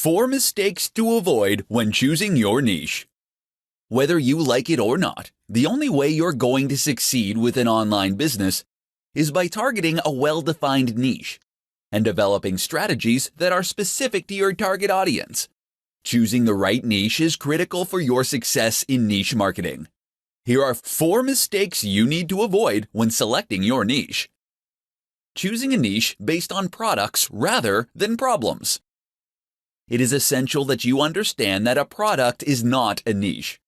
4 mistakes to avoid when choosing your niche. Whether you like it or not, the only way you're going to succeed with an online business is by targeting a well-defined niche and developing strategies that are specific to your target audience. Choosing the right niche is critical for your success in niche marketing. Here are 4 mistakes you need to avoid when selecting your niche. Choosing a niche based on products rather than problems. It is essential that you understand that a product is not a niche,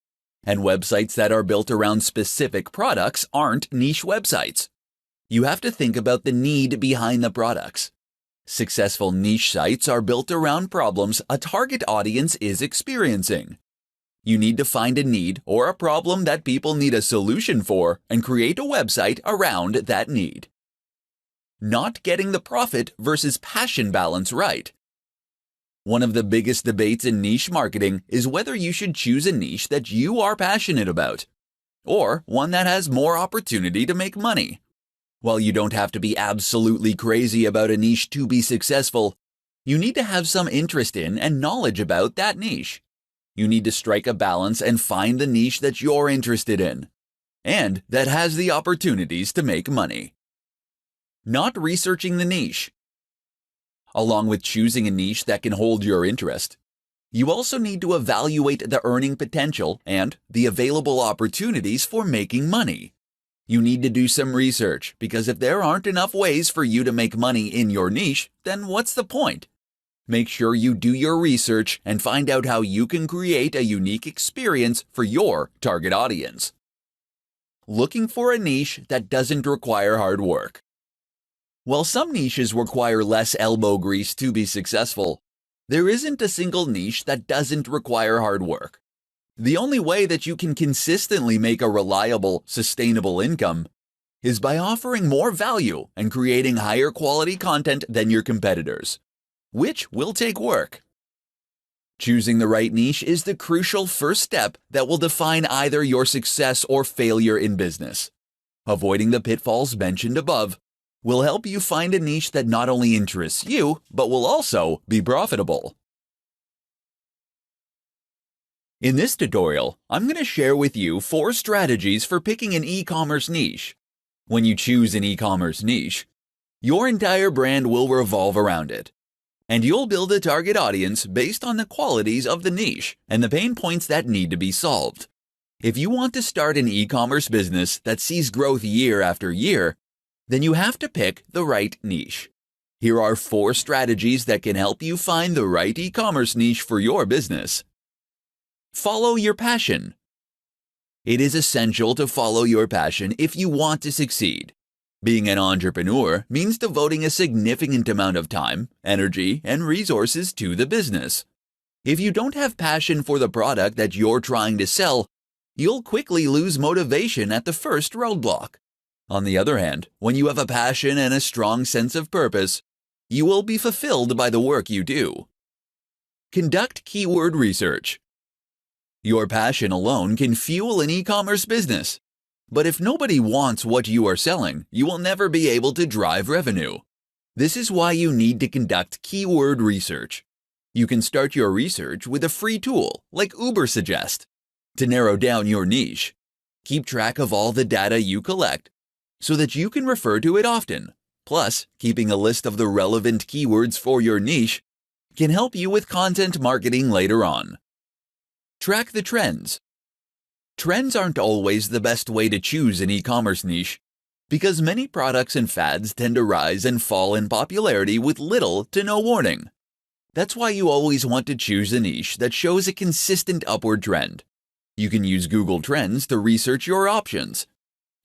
and websites that are built around specific products aren't niche websites. You have to think about the need behind the products. Successful niche sites are built around problems a target audience is experiencing. You need to find a need or a problem that people need a solution for and create a website around that need. Not getting the profit versus passion balance right. One of the biggest debates in niche marketing is whether you should choose a niche that you are passionate about, or one that has more opportunity to make money. While you don't have to be absolutely crazy about a niche to be successful, you need to have some interest in and knowledge about that niche. You need to strike a balance and find the niche that you're interested in, and that has the opportunities to make money. Not researching the niche. Along with choosing a niche that can hold your interest, you also need to evaluate the earning potential and the available opportunities for making money. You need to do some research because if there aren't enough ways for you to make money in your niche, then what's the point? Make sure you do your research and find out how you can create a unique experience for your target audience. Looking for a niche that doesn't require hard work. While some niches require less elbow grease to be successful, there isn't a single niche that doesn't require hard work. The only way that you can consistently make a reliable, sustainable income is by offering more value and creating higher quality content than your competitors, which will take work. Choosing the right niche is the crucial first step that will define either your success or failure in business. Avoiding the pitfalls mentioned above will help you find a niche that not only interests you, but will also be profitable. In this tutorial, I'm going to share with you 4 strategies for picking an e-commerce niche. When you choose an e-commerce niche, your entire brand will revolve around it, and you'll build a target audience based on the qualities of the niche and the pain points that need to be solved. If you want to start an e-commerce business that sees growth year after year, then you have to pick the right niche. Here are 4 strategies that can help you find the right e-commerce niche for your business. Follow your passion. It is essential to follow your passion if you want to succeed. Being an entrepreneur means devoting a significant amount of time, energy, and resources to the business. If you don't have passion for the product that you're trying to sell, you'll quickly lose motivation at the first roadblock. On the other hand, when you have a passion and a strong sense of purpose, you will be fulfilled by the work you do. Conduct keyword research. Your passion alone can fuel an e-commerce business, but if nobody wants what you are selling, you will never be able to drive revenue. This is why you need to conduct keyword research. You can start your research with a free tool like Ubersuggest to narrow down your niche. Keep track of all the data you collect so that you can refer to it often. Plus, keeping a list of the relevant keywords for your niche can help you with content marketing later on. Track the trends. Trends aren't always the best way to choose an e-commerce niche because many products and fads tend to rise and fall in popularity with little to no warning. That's why you always want to choose a niche that shows a consistent upward trend. You can use Google Trends to research your options.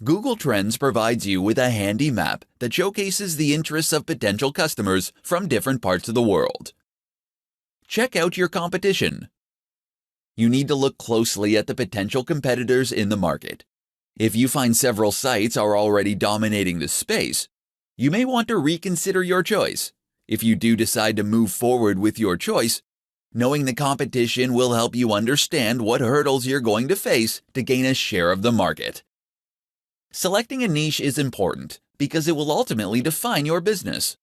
Google Trends provides you with a handy map that showcases the interests of potential customers from different parts of the world. Check out your competition. You need to look closely at the potential competitors in the market. If you find several sites are already dominating the space, you may want to reconsider your choice. If you do decide to move forward with your choice, knowing the competition will help you understand what hurdles you're going to face to gain a share of the market. Selecting a niche is important because it will ultimately define your business.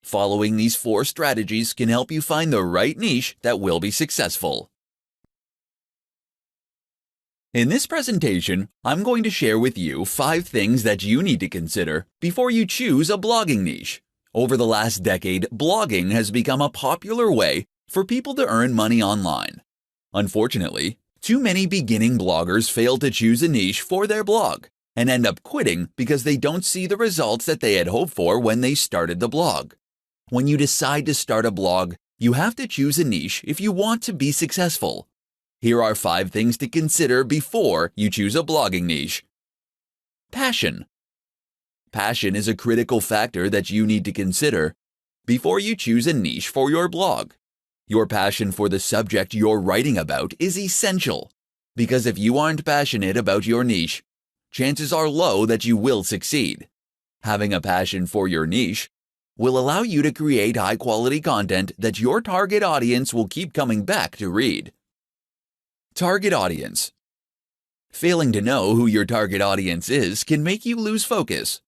Following these 4 strategies can help you find the right niche that will be successful. In this presentation, I'm going to share with you 5 things that you need to consider before you choose a blogging niche. Over the last decade, blogging has become a popular way for people to earn money online. Unfortunately, too many beginning bloggers fail to choose a niche for their blog and end up quitting because they don't see the results that they had hoped for when they started the blog. When you decide to start a blog, you have to choose a niche if you want to be successful. Here are 5 things to consider before you choose a blogging niche. Passion. Passion is a critical factor that you need to consider before you choose a niche for your blog. Your passion for the subject you're writing about is essential, because if you aren't passionate about your niche, chances are low that you will succeed. Having a passion for your niche will allow you to create high-quality content that your target audience will keep coming back to read. Target audience. Failing to know who your target audience is can make you lose focus.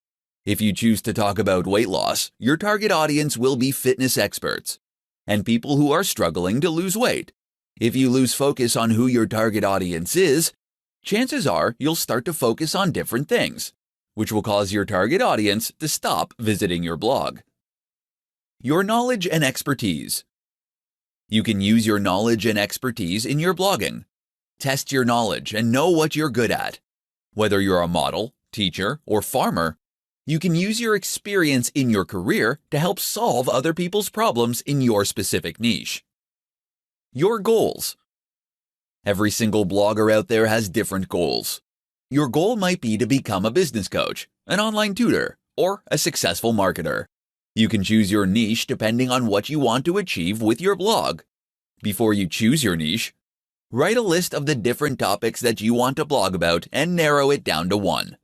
If you choose to talk about weight loss, your target audience will be fitness experts and people who are struggling to lose weight. If you lose focus on who your target audience is, chances are you'll start to focus on different things, which will cause your target audience to stop visiting your blog. Your knowledge and expertise. You can use your knowledge and expertise in your blogging. Test your knowledge and know what you're good at. Whether you're a model, teacher, or farmer, you can use your experience in your career to help solve other people's problems in your specific niche. Your goals. Every single blogger out there has different goals. Your goal might be to become a business coach, an online tutor, or a successful marketer. You can choose your niche depending on what you want to achieve with your blog. Before you choose your niche, write a list of the different topics that you want to blog about and narrow it down to 1.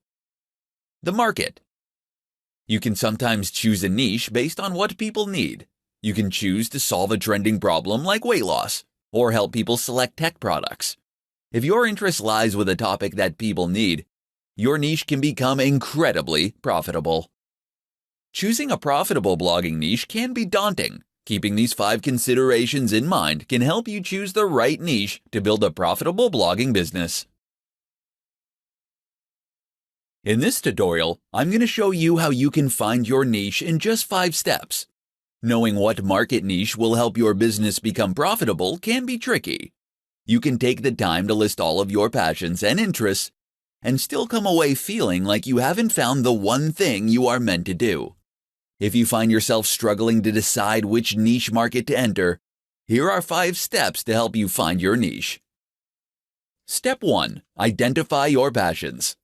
The market. You can sometimes choose a niche based on what people need. You can choose to solve a trending problem like weight loss, or help people select tech products. If your interest lies with a topic that people need, your niche can become incredibly profitable. Choosing a profitable blogging niche can be daunting. Keeping these 5 considerations in mind can help you choose the right niche to build a profitable blogging business. In this tutorial, I'm going to show you how you can find your niche in just 5 steps. Knowing what market niche will help your business become profitable can be tricky. You can take the time to list all of your passions and interests and still come away feeling like you haven't found the one thing you are meant to do. If you find yourself struggling to decide which niche market to enter, here are 5 steps to help you find your niche. Step 1. Identify your passions.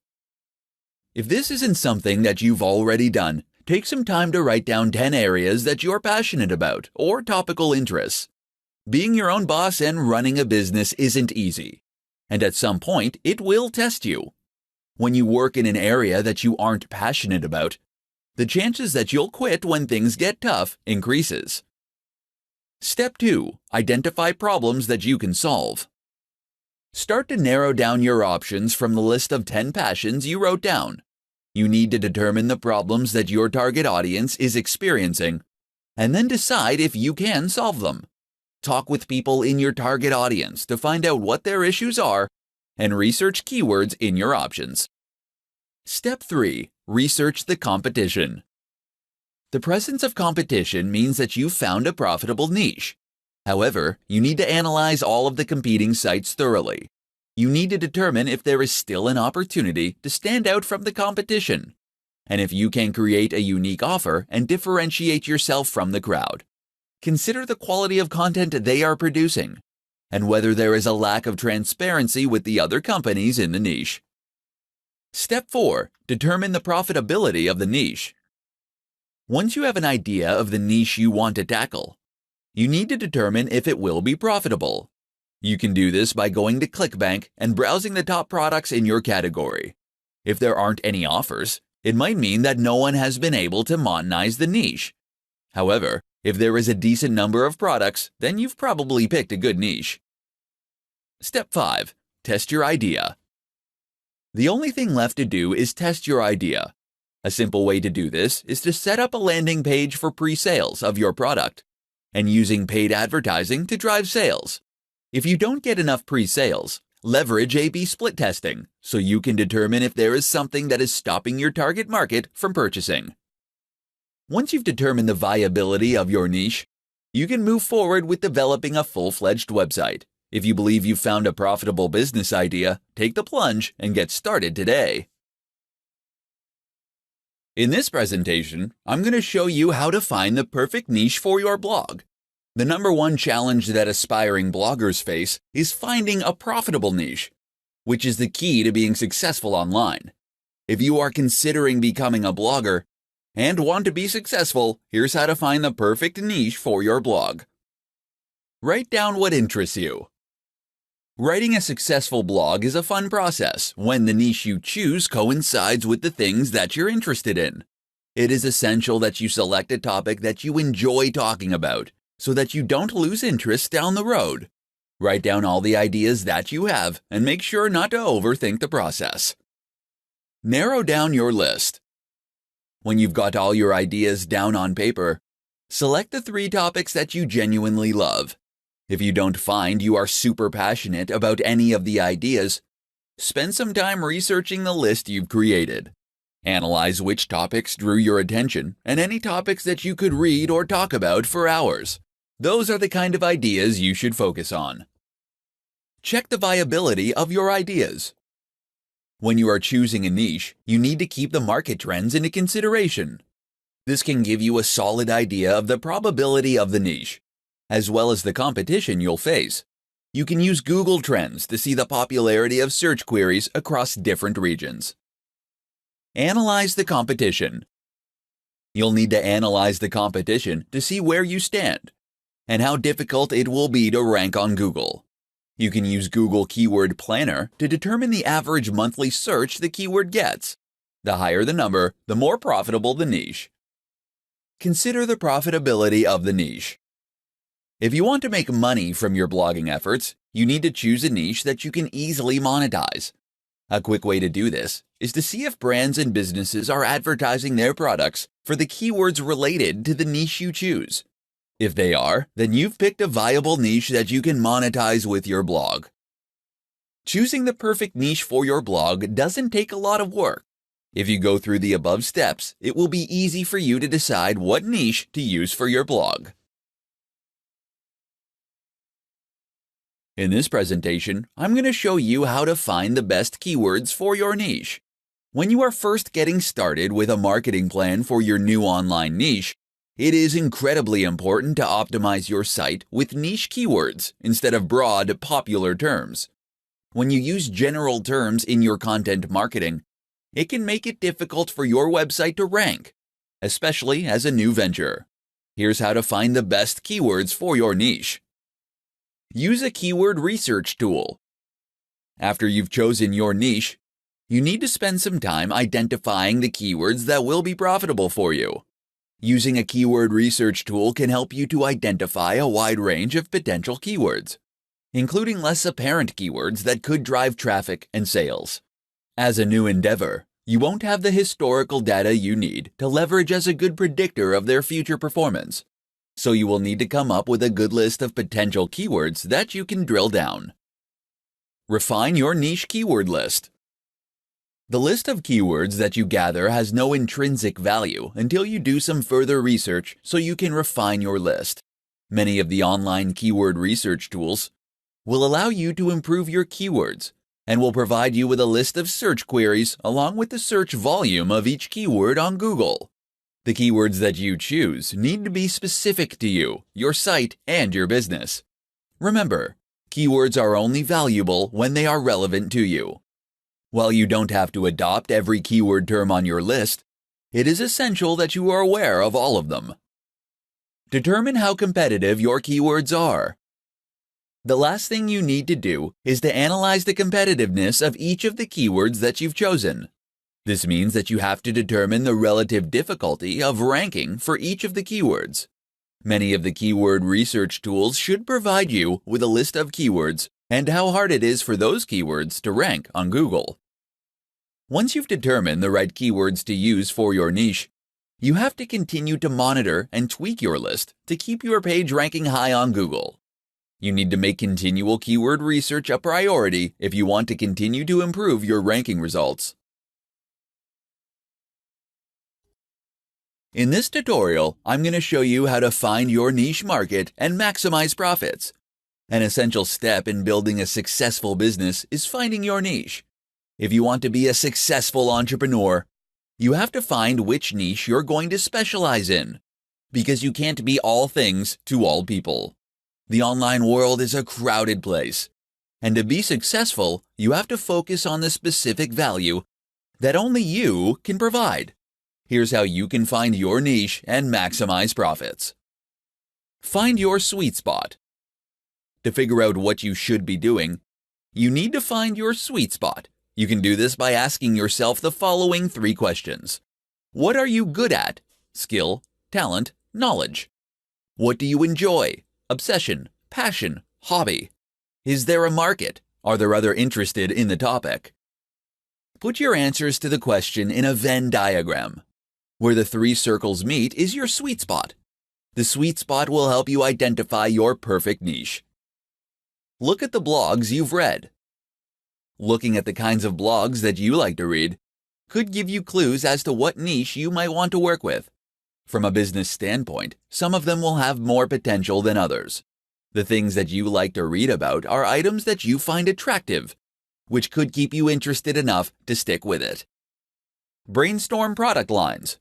If this isn't something that you've already done, take some time to write down 10 areas that you're passionate about or topical interests. Being your own boss and running a business isn't easy, and at some point it will test you. When you work in an area that you aren't passionate about, the chances that you'll quit when things get tough increases. Step 2. Identify problems that you can solve. Start to narrow down your options from the list of 10 passions you wrote down. You need to determine the problems that your target audience is experiencing, and then decide if you can solve them. Talk with people in your target audience to find out what their issues are, and research keywords in your options. Step 3. Research the competition. The presence of competition means that you've found a profitable niche. However, you need to analyze all of the competing sites thoroughly. You need to determine if there is still an opportunity to stand out from the competition, and if you can create a unique offer and differentiate yourself from the crowd. Consider the quality of content they are producing, and whether there is a lack of transparency with the other companies in the niche. Step 4. Determine the profitability of the niche. Once you have an idea of the niche you want to tackle, you need to determine if it will be profitable. You can do this by going to ClickBank and browsing the top products in your category. If there aren't any offers, it might mean that no one has been able to monetize the niche. However, if there is a decent number of products, then you've probably picked a good niche. Step 5. Test your idea. The only thing left to do is test your idea. A simple way to do this is to set up a landing page for pre-sales of your product and using paid advertising to drive sales. If you don't get enough pre-sales, leverage A/B split testing so you can determine if there is something that is stopping your target market from purchasing. Once you've determined the viability of your niche, you can move forward with developing a full-fledged website. If you believe you've found a profitable business idea, take the plunge and get started today. In this presentation, I'm going to show you how to find the perfect niche for your blog. The number one challenge that aspiring bloggers face is finding a profitable niche, which is the key to being successful online. If you are considering becoming a blogger and want to be successful, here's how to find the perfect niche for your blog. Write down what interests you. Writing a successful blog is a fun process when the niche you choose coincides with the things that you're interested in. It is essential that you select a topic that you enjoy talking about so that you don't lose interest down the road. Write down all the ideas that you have and make sure not to overthink the process. Narrow down your list. When you've got all your ideas down on paper, select the 3 topics that you genuinely love. If you don't find you are super passionate about any of the ideas, spend some time researching the list you've created. Analyze which topics drew your attention and any topics that you could read or talk about for hours. Those are the kind of ideas you should focus on. Check the viability of your ideas. When you are choosing a niche, you need to keep the market trends into consideration. This can give you a solid idea of the probability of the niche, as well as the competition you'll face. You can use Google Trends to see the popularity of search queries across different regions. Analyze the competition. You'll need to analyze the competition to see where you stand and how difficult it will be to rank on Google. You can use Google Keyword Planner to determine the average monthly search the keyword gets. The higher the number, the more profitable the niche. Consider the profitability of the niche. If you want to make money from your blogging efforts, you need to choose a niche that you can easily monetize. A quick way to do this is to see if brands and businesses are advertising their products for the keywords related to the niche you choose. If they are, then you've picked a viable niche that you can monetize with your blog. Choosing the perfect niche for your blog doesn't take a lot of work. If you go through the above steps, it will be easy for you to decide what niche to use for your blog. In this presentation, I'm going to show you how to find the best keywords for your niche. When you are first getting started with a marketing plan for your new online niche, it is incredibly important to optimize your site with niche keywords instead of broad, popular terms. When you use general terms in your content marketing, it can make it difficult for your website to rank, especially as a new venture. Here's how to find the best keywords for your niche. Use a keyword research tool. After you've chosen your niche, you need to spend some time identifying the keywords that will be profitable for you. Using a keyword research tool can help you to identify a wide range of potential keywords, including less apparent keywords that could drive traffic and sales. As a new endeavor, you won't have the historical data you need to leverage as a good predictor of their future performance. So you will need to come up with a good list of potential keywords that you can drill down. Refine your niche keyword list. The list of keywords that you gather has no intrinsic value until you do some further research so you can refine your list. Many of the online keyword research tools will allow you to improve your keywords and will provide you with a list of search queries along with the search volume of each keyword on Google. The keywords that you choose need to be specific to you, your site, and your business. Remember, keywords are only valuable when they are relevant to you. While you don't have to adopt every keyword term on your list, it is essential that you are aware of all of them. Determine how competitive your keywords are. The last thing you need to do is to analyze the competitiveness of each of the keywords that you've chosen. This means that you have to determine the relative difficulty of ranking for each of the keywords. Many of the keyword research tools should provide you with a list of keywords and how hard it is for those keywords to rank on Google. Once you've determined the right keywords to use for your niche, you have to continue to monitor and tweak your list to keep your page ranking high on Google. You need to make continual keyword research a priority if you want to continue to improve your ranking results. In this tutorial, I'm going to show you how to find your niche market and maximize profits. An essential step in building a successful business is finding your niche. If you want to be a successful entrepreneur, you have to find which niche you're going to specialize in, because you can't be all things to all people. The online world is a crowded place, and to be successful, you have to focus on the specific value that only you can provide. Here's how you can find your niche and maximize profits. Find your sweet spot. To figure out what you should be doing, you need to find your sweet spot. You can do this by asking yourself the following 3 questions. What are you good at? Skill, talent, knowledge. What do you enjoy? Obsession, passion, hobby. Is there a market? Are there others interested in the topic? Put your answers to the question in a Venn diagram. Where the 3 circles meet is your sweet spot. The sweet spot will help you identify your perfect niche. Look at the blogs you've read. Looking at the kinds of blogs that you like to read could give you clues as to what niche you might want to work with. From a business standpoint, some of them will have more potential than others. The things that you like to read about are items that you find attractive, which could keep you interested enough to stick with it. Brainstorm product lines.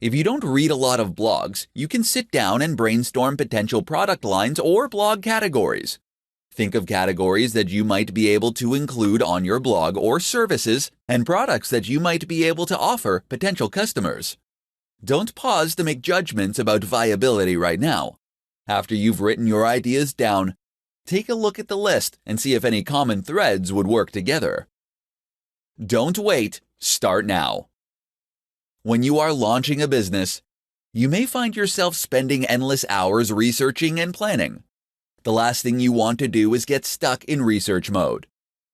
If you don't read a lot of blogs, you can sit down and brainstorm potential product lines or blog categories. Think of categories that you might be able to include on your blog or services and products that you might be able to offer potential customers. Don't pause to make judgments about viability right now. After you've written your ideas down, take a look at the list and see if any common threads would work together. Don't wait, start now. When you are launching a business, you may find yourself spending endless hours researching and planning. The last thing you want to do is get stuck in research mode.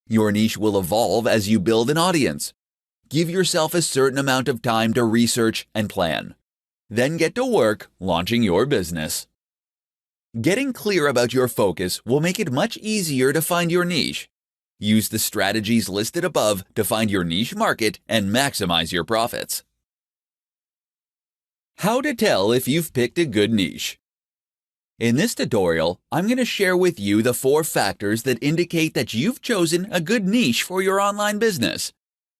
Your niche will evolve as you build an audience. Give yourself a certain amount of time to research and plan. Then get to work launching your business. Getting clear about your focus will make it much easier to find your niche. Use the strategies listed above to find your niche market and maximize your profits. How to tell if you've picked a good niche. In this tutorial, I'm going to share with you the 4 factors that indicate that you've chosen a good niche for your online business.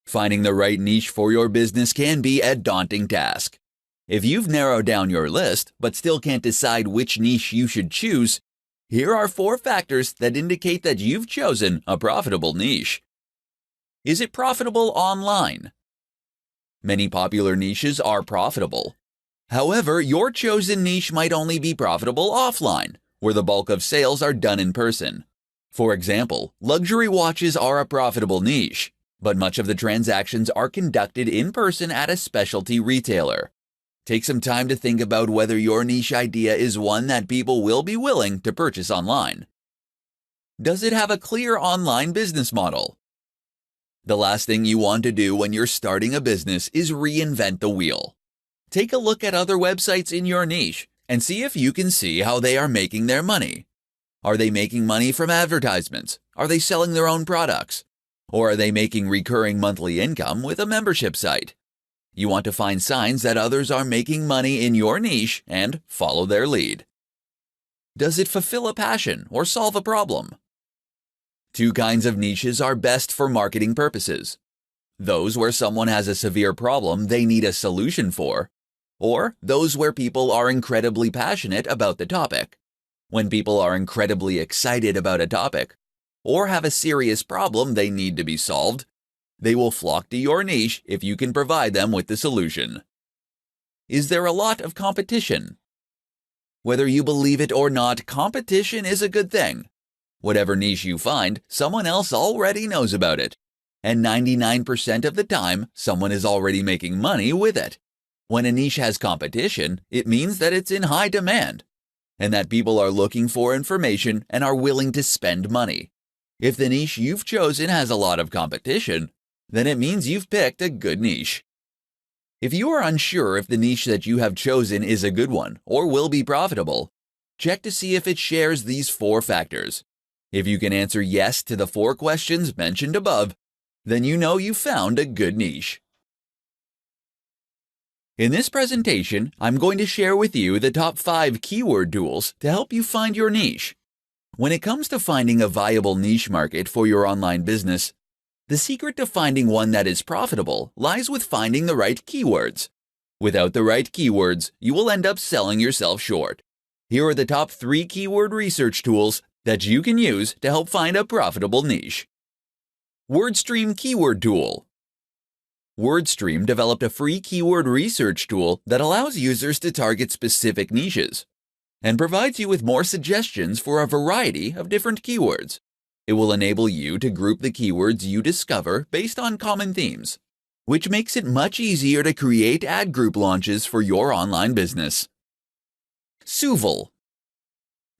Finding the right niche for your business can be a daunting task. If you've narrowed down your list but still can't decide which niche you should choose, here are 4 factors that indicate that you've chosen a profitable niche. Is it profitable online? Many popular niches are profitable. However, your chosen niche might only be profitable offline, where the bulk of sales are done in person. For example, luxury watches are a profitable niche, but much of the transactions are conducted in person at a specialty retailer. Take some time to think about whether your niche idea is one that people will be willing to purchase online. Does it have a clear online business model? The last thing you want to do when you're starting a business is reinvent the wheel. Take a look at other websites in your niche and see if you can see how they are making their money. Are they making money from advertisements? Are they selling their own products? Or are they making recurring monthly income with a membership site? You want to find signs that others are making money in your niche and follow their lead. Does it fulfill a passion or solve a problem? 2 kinds of niches are best for marketing purposes. Those where someone has a severe problem they need a solution for, or those where people are incredibly passionate about the topic. When people are incredibly excited about a topic, or have a serious problem they need to be solved, they will flock to your niche if you can provide them with the solution. Is there a lot of competition? Whether you believe it or not, competition is a good thing. Whatever niche you find, someone else already knows about it. And 99% of the time, someone is already making money with it. When a niche has competition, it means that it's in high demand, and that people are looking for information and are willing to spend money. If the niche you've chosen has a lot of competition, then it means you've picked a good niche. If you are unsure if the niche that you have chosen is a good one or will be profitable, check to see if it shares these 4 factors. If you can answer yes to the 4 questions mentioned above, then you know you found a good niche. In this presentation, I'm going to share with you the top 5 keyword tools to help you find your niche. When it comes to finding a viable niche market for your online business, the secret to finding one that is profitable lies with finding the right keywords. Without the right keywords, you will end up selling yourself short. Here are the top 3 keyword research tools that you can use to help find a profitable niche. WordStream Keyword Tool. WordStream developed a free keyword research tool that allows users to target specific niches and provides you with more suggestions for a variety of different keywords. It will enable you to group the keywords you discover based on common themes, which makes it much easier to create ad group launches for your online business. Suval.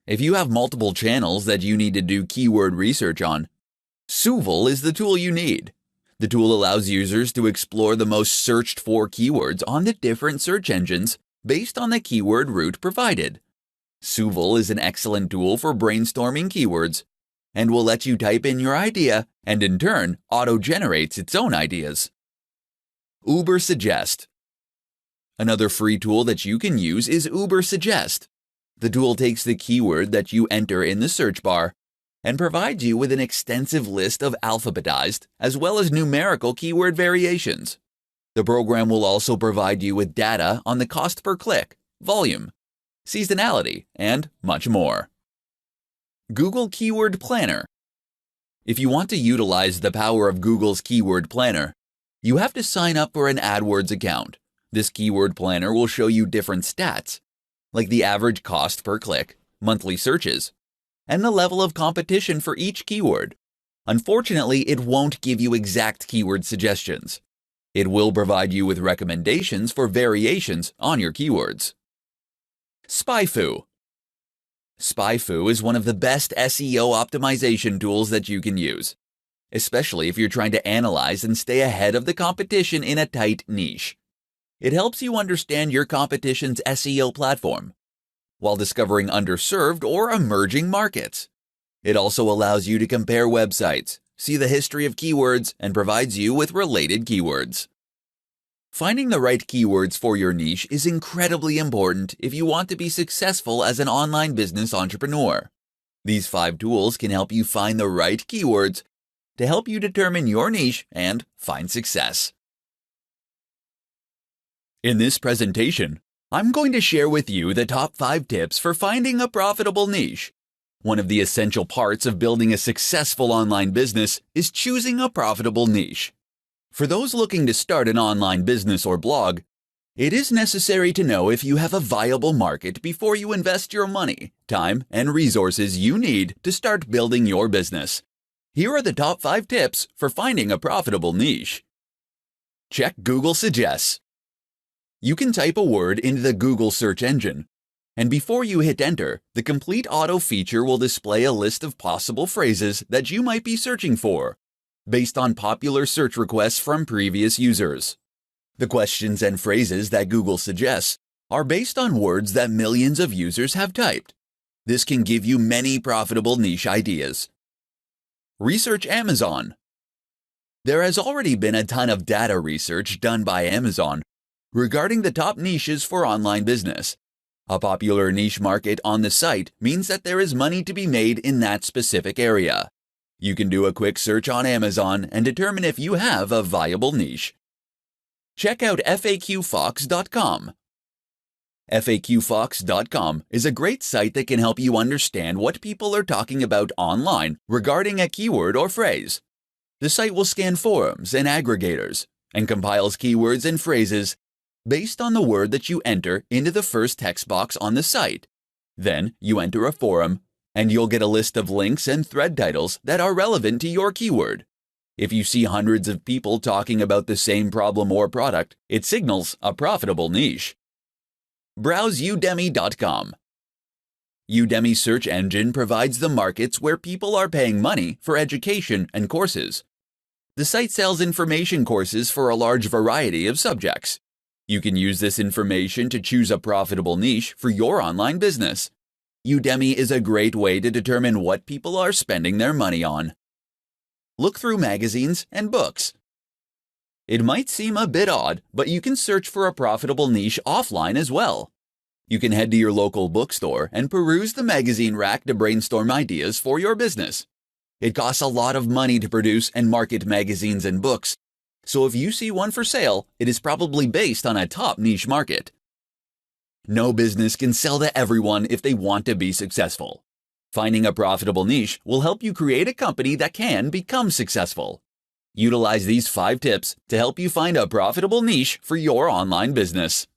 If you have multiple channels that you need to do keyword research on, Suval is the tool you need. The tool allows users to explore the most searched for keywords on the different search engines based on the keyword route provided. Suval is an excellent tool for brainstorming keywords and will let you type in your idea and in turn auto-generates its own ideas. Ubersuggest. Another free tool that you can use is Ubersuggest. The tool takes the keyword that you enter in the search bar and provides you with an extensive list of alphabetized as well as numerical keyword variations. The program will also provide you with data on the cost per click, volume, seasonality, and much more. Google Keyword Planner. If you want to utilize the power of Google's Keyword Planner, you have to sign up for an AdWords account. This keyword planner will show you different stats, like the average cost per click, monthly searches, and the level of competition for each keyword. Unfortunately, it won't give you exact keyword suggestions. It will provide you with recommendations for variations on your keywords. SpyFu. SpyFu is one of the best SEO optimization tools that you can use, especially if you're trying to analyze and stay ahead of the competition in a tight niche. It helps you understand your competition's SEO platform while discovering underserved or emerging markets. It also allows you to compare websites, see the history of keywords, and provides you with related keywords. Finding the right keywords for your niche is incredibly important if you want to be successful as an online business entrepreneur. These 5 tools can help you find the right keywords to help you determine your niche and find success. In this presentation, I'm going to share with you the top 5 tips for finding a profitable niche. One of the essential parts of building a successful online business is choosing a profitable niche. For those looking to start an online business or blog, it is necessary to know if you have a viable market before you invest your money, time, and resources you need to start building your business. Here are the top 5 tips for finding a profitable niche. Check Google Suggests. You can type a word into the Google search engine, and before you hit enter, the complete auto feature will display a list of possible phrases that you might be searching for, based on popular search requests from previous users. The questions and phrases that Google suggests are based on words that millions of users have typed. This can give you many profitable niche ideas. Research Amazon. There has already been a ton of data research done by Amazon regarding the top niches for online business. A popular niche market on the site means that there is money to be made in that specific area. You can do a quick search on Amazon and determine if you have a viable niche. Check out FAQFox.com. FAQFox.com is a great site that can help you understand what people are talking about online regarding a keyword or phrase. The site will scan forums and aggregators and compiles keywords and phrases based on the word that you enter into the first text box on the site. Then you enter a forum, and you'll get a list of links and thread titles that are relevant to your keyword. If you see hundreds of people talking about the same problem or product, it signals a profitable niche. Browse Udemy.com. Udemy search engine provides the markets where people are paying money for education and courses. The site sells information courses for a large variety of subjects. You can use this information to choose a profitable niche for your online business. Udemy is a great way to determine what people are spending their money on. Look through magazines and books. It might seem a bit odd, but you can search for a profitable niche offline as well. You can head to your local bookstore and peruse the magazine rack to brainstorm ideas for your business. It costs a lot of money to produce and market magazines and books, so if you see one for sale, it is probably based on a top niche market. No business can sell to everyone if they want to be successful. Finding a profitable niche will help you create a company that can become successful. Utilize these 5 tips to help you find a profitable niche for your online business.